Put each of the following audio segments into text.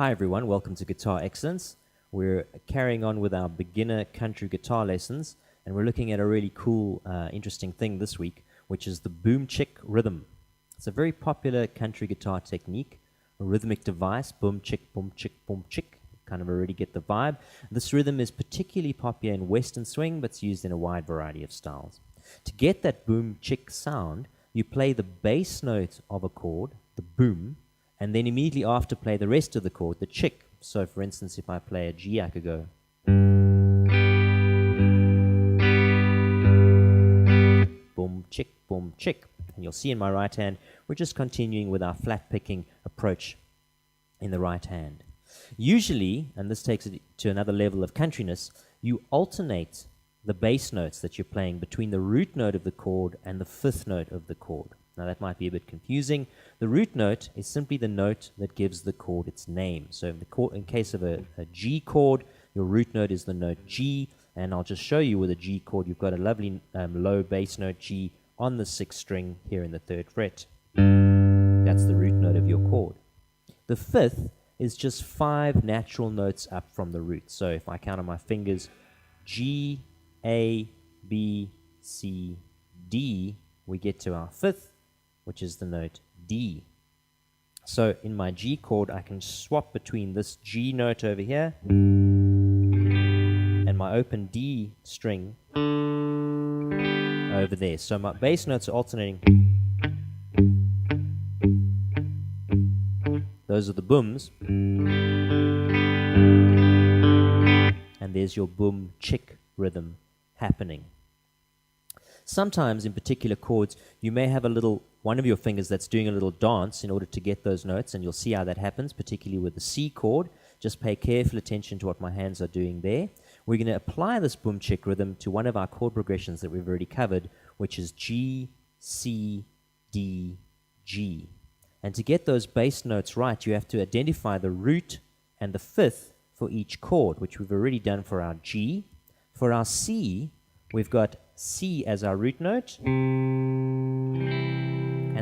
Hi everyone, welcome to Guitar Excellence. We're carrying on with our beginner country guitar lessons, and we're looking at a really cool, interesting thing this week, which is the boom-chick rhythm. It's a very popular country guitar technique, a rhythmic device, boom-chick, boom-chick, boom-chick. Kind of already get the vibe. This rhythm is particularly popular in Western swing, but it's used in a wide variety of styles. To get that boom-chick sound, you play the bass note of a chord, the boom, and then immediately after play the rest of the chord, the chick. So for instance, if I play a G, I could go boom, chick, and you'll see in my right hand, we're just continuing with our flat picking approach in the right hand. Usually, and this takes it to another level of countryness, you alternate the bass notes that you're playing between the root note of the chord and the fifth note of the chord. Now that might be a bit confusing. The root note is simply the note that gives the chord its name. So in case of a G chord, your root note is the note G, and I'll just show you with a G chord, you've got a lovely low bass note G on the 6th string here in the 3rd fret. That's the root note of your chord. The 5th is just 5 natural notes up from the root. So if I count on my fingers, G, A, B, C, D, we get to our 5th, which is the note D. So in my G chord, I can swap between this G note over here and my open D string over there. So my bass notes are alternating. Those are the booms. And there's your boom-chick rhythm happening. Sometimes in particular chords, you may have one of your fingers that's doing a little dance in order to get those notes, and you'll see how that happens, particularly with the C chord. Just pay careful attention to what my hands are doing there. We're going to apply this boom-chick rhythm to one of our chord progressions that we've already covered, which is G, C, D, G. And to get those bass notes right, you have to identify the root and the 5th for each chord, which we've already done for our G. For our C, we've got C as our root note, and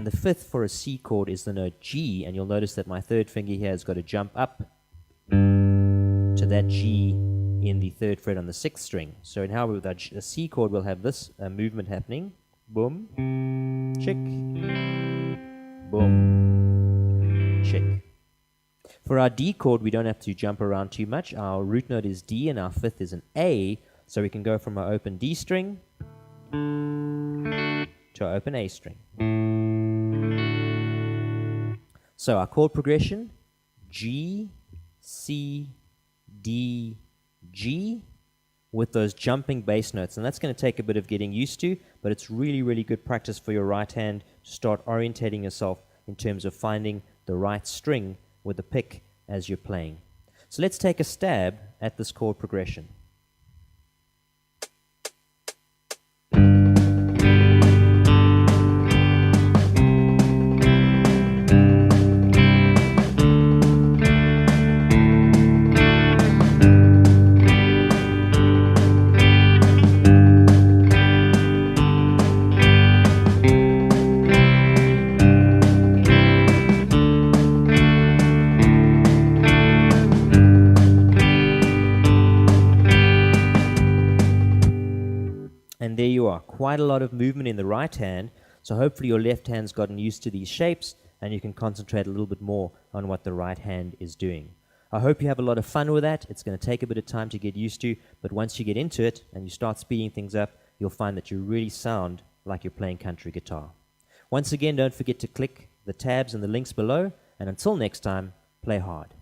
the 5th for a C chord is the note G, and you'll notice that my 3rd finger here has got to jump up to that G in the 3rd fret on the 6th string. So in how with a C chord, we'll have this movement happening. Boom, chick, boom, chick. For our D chord, we don't have to jump around too much. Our root note is D, and our 5th is an A, so we can go from our open D string to our open A string. So our chord progression, G, C, D, G, with those jumping bass notes. And that's going to take a bit of getting used to, but it's really, really good practice for your right hand to start orientating yourself in terms of finding the right string with the pick as you're playing. So let's take a stab at this chord progression. And there you are, quite a lot of movement in the right hand, so hopefully your left hand's gotten used to these shapes and you can concentrate a little bit more on what the right hand is doing. I hope you have a lot of fun with that. It's going to take a bit of time to get used to, but once you get into it and you start speeding things up, you'll find that you really sound like you're playing country guitar. Once again, don't forget to click the tabs and the links below, and until next time, play hard.